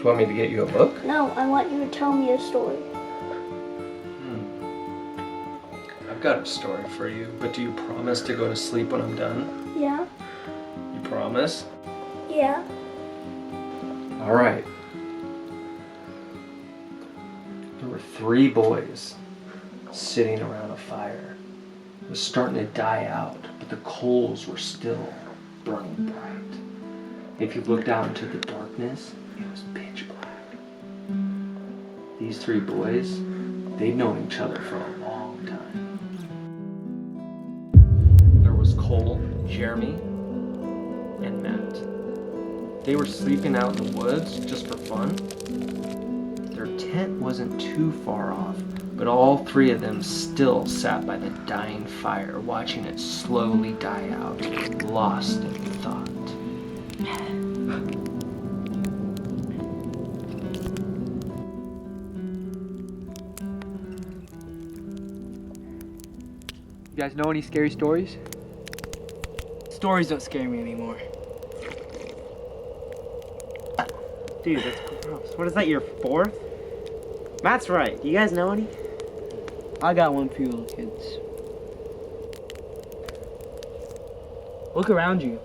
you want me to get you a book? No, I want you to tell me a story. I've got a story for you, but do you promise to go to sleep when I'm done? Yeah? You promise? Yeah? All right. There were 3 boys sitting around a fire. It was starting to die out, but the coals were still burning bright. If you looked out into the darkness, it was pitch black. These 3 boys, they'd known each other for a long time. There was Cole, Jeremy, and Matt. They were sleeping out in the woods just for fun. Their tent wasn't too far off, but all 3 of them still sat by the dying fire, watching it slowly die out, lost in thought. You guys know any scary stories? Stories don't scare me anymore. Dude, that's gross. What is that, your 4th? Matt's right. Do you guys know any? I got one for you little kids. Look around you.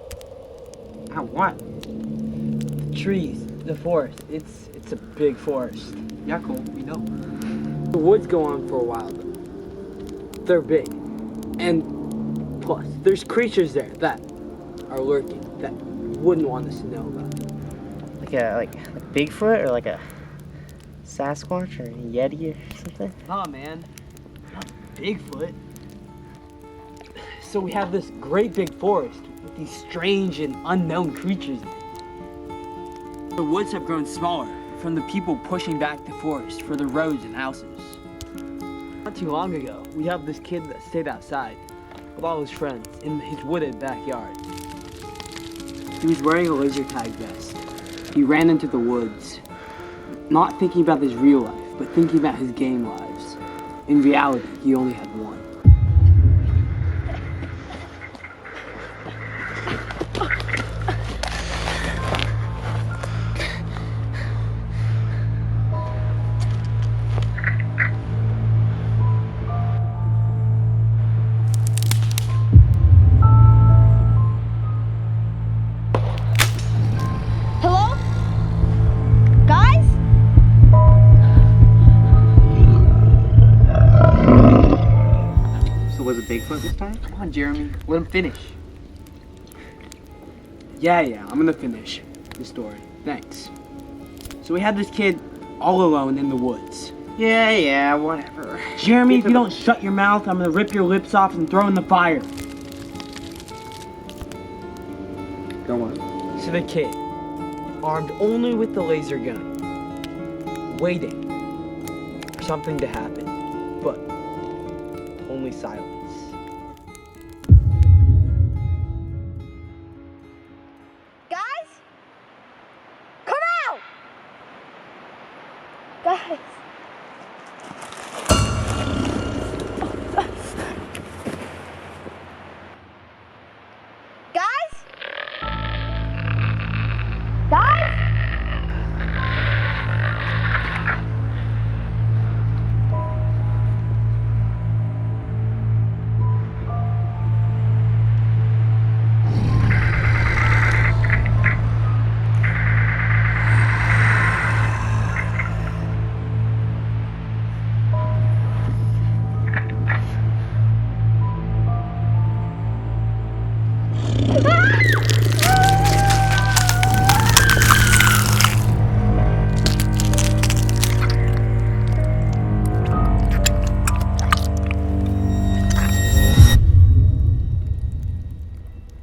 What? The trees, the forest. It's a big forest. Yeah, cool. We know. The woods go on for a while though. They're big. And plus, there's creatures there that are lurking that wouldn't want us to know about. Like a Bigfoot or like a Sasquatch or a Yeti or something? Nah, man. Not Bigfoot. So we have this great big forest with these strange and unknown creatures in it. The woods have grown smaller from the people pushing back the forest for the roads and houses. Not too long ago, we have this kid that stayed outside with all his friends in his wooded backyard. He was wearing a laser tag vest. He ran into the woods, not thinking about his real life, but thinking about his game lives. In reality, he only had one. Hello? Guys? So was it Bigfoot this time? Come on, Jeremy, let him finish. Yeah, I'm gonna finish the story. Thanks. So we had this kid all alone in the woods. Yeah, whatever. Jeremy, if you don't shut your mouth, I'm gonna rip your lips off and throw in the fire. Go on. So the kid, armed only with the laser gun, waiting for something to happen, but only silence. Guys? Come out! Guys. Guys? Guys?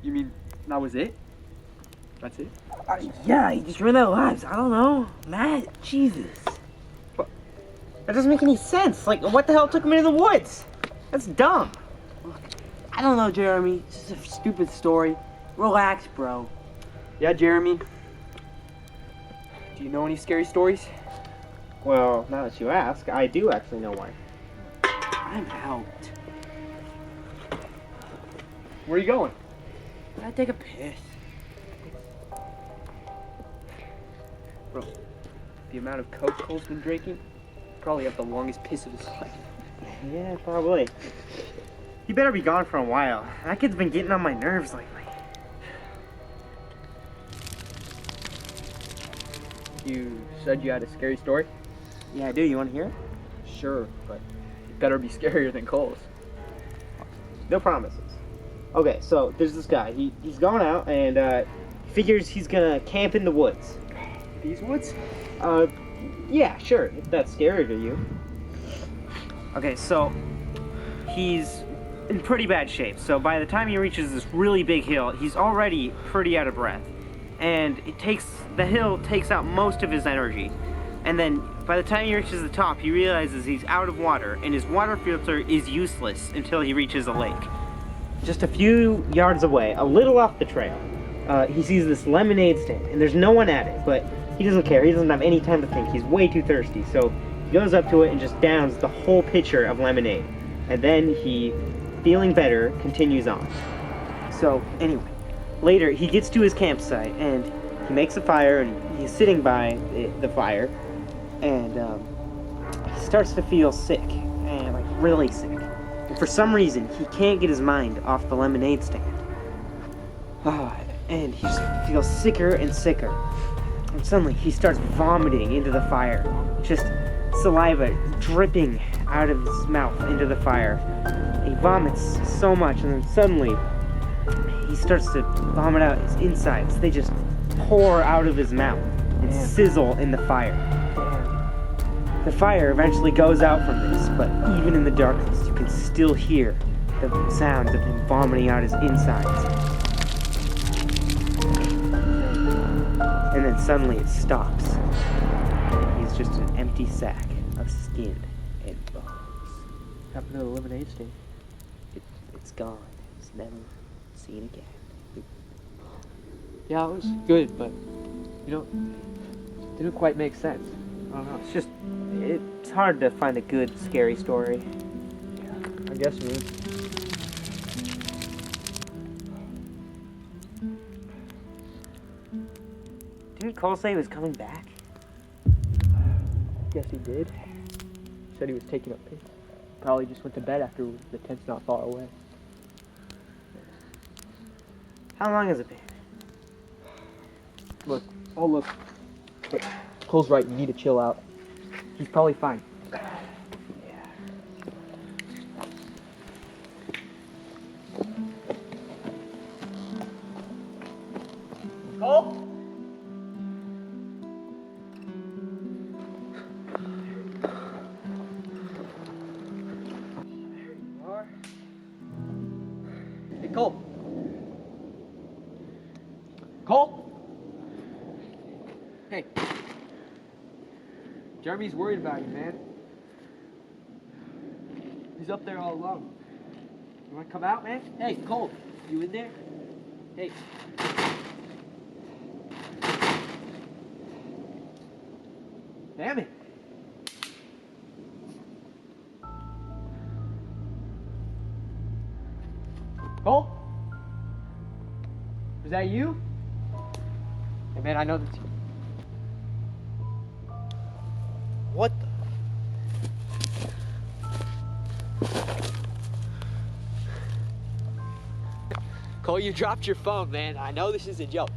You mean that was it? That's it? Yeah, he just ran out of lives. I don't know. Matt, Jesus. But that doesn't make any sense. Like, what the hell took him into the woods? That's dumb. I don't know, Jeremy. It's just a stupid story. Relax, bro. Yeah, Jeremy. Do you know any scary stories? Well, now that you ask, I do actually know one. I'm out. Where are you going? Can I take a piss? Bro, the amount of Coke Cole's been drinking, probably have the longest piss of his life. Yeah, probably. He better be gone for a while. That kid's been getting on my nerves lately. You said you had a scary story? Yeah, I do. You want to hear it? Sure, but it better be scarier than Cole's. No promises. Okay, so there's this guy. He's going out and figures he's gonna camp in the woods. These woods? Yeah, sure. If that's scary to you. Okay, so he's in pretty bad shape. So by the time he reaches this really big hill, he's already pretty out of breath. And the hill takes out most of his energy. And then by the time he reaches the top, he realizes he's out of water, and his water filter is useless until he reaches a lake. Just a few yards away, a little off the trail, he sees this lemonade stand, and there's no one at it, but he doesn't care. He doesn't have any time to think. He's way too thirsty, so he goes up to it and just downs the whole pitcher of lemonade. And then he, feeling better, continues on. So anyway, later he gets to his campsite, and he makes a fire, and he's sitting by the fire, and he starts to feel sick, and like really sick. And for some reason, he can't get his mind off the lemonade stand. And he just feels sicker and sicker. And suddenly, he starts vomiting into the fire. Just saliva dripping out of his mouth into the fire. He vomits so much, and then suddenly, he starts to vomit out his insides. They just pour out of his mouth and sizzle in the fire. The fire eventually goes out from this, but even in the darkness, you can still hear the sounds of him vomiting out his insides. And then suddenly it stops. And he's just an empty sack of skin and bones. What happened to the lemonade stand? It's gone. It's never seen again. Yeah, it was good, but didn't quite make sense. I don't know. It's hard to find a good, scary story. I guess it is. Didn't Cole say he was coming back? Yes, he did. Said he was taking a piss. Probably just went to bed after the tent's not far away. How long has it been? Look. But Cole's right, you need to chill out. He's probably fine. Cole? There you are. Hey, Cole. Cole? Hey. Jeremy's worried about you, man. He's up there all alone. You wanna come out, man? Hey, Cole, you in there? Hey. Damn it. Cole? Is that you? Hey, man, I know that's you. What the? Cole, you dropped your phone, man. I know this is a joke.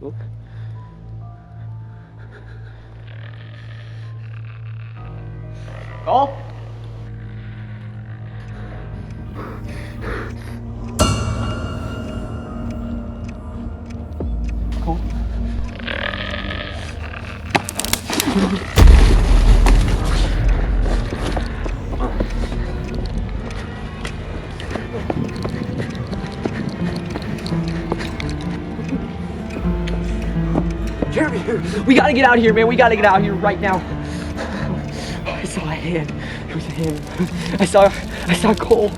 Look. Cole? Cole? Jeremy, we gotta get out of here, man. We gotta get out of here right now. I saw a hand. It was a hand. I saw Cole.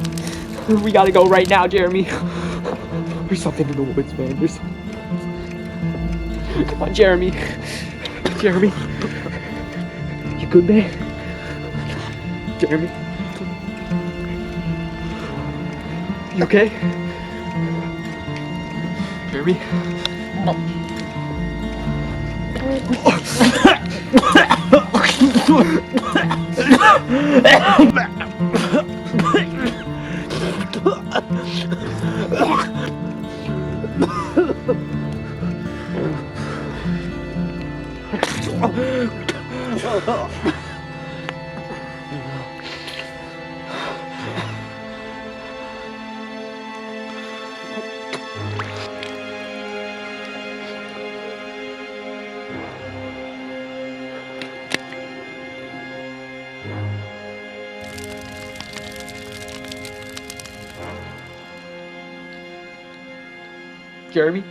We gotta go right now, Jeremy. There's something in the woods, man. There's something. Come on, Jeremy. Jeremy. You good, man? Jeremy. You okay? Jeremy. Jeremy?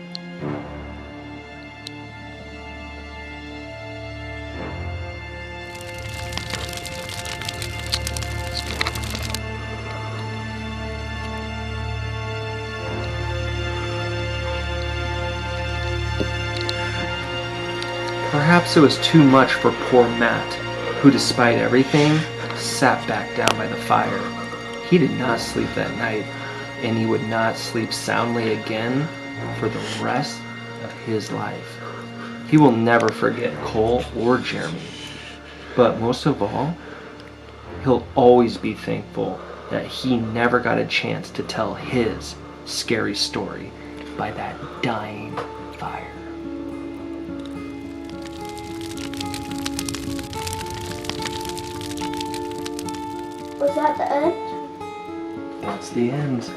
Perhaps it was too much for poor Matt, who despite everything, sat back down by the fire. He did not sleep that night, and he would not sleep soundly again for the rest of his life. He will never forget Cole or Jeremy, but most of all, he'll always be thankful that he never got a chance to tell his scary story by that dying fire. Was that the end? That's the end.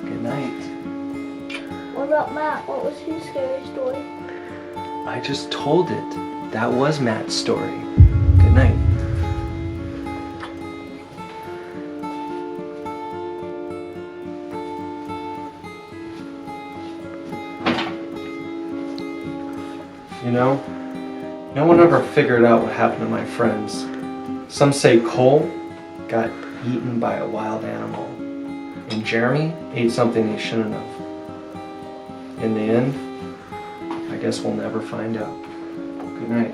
Good night. What about Matt? What was his scary story? I just told it. That was Matt's story. Good night. You know, no one ever figured out what happened to my friends. Some say Cole got eaten by a wild animal, and Jeremy ate something he shouldn't have. In the end, I guess we'll never find out. Good night.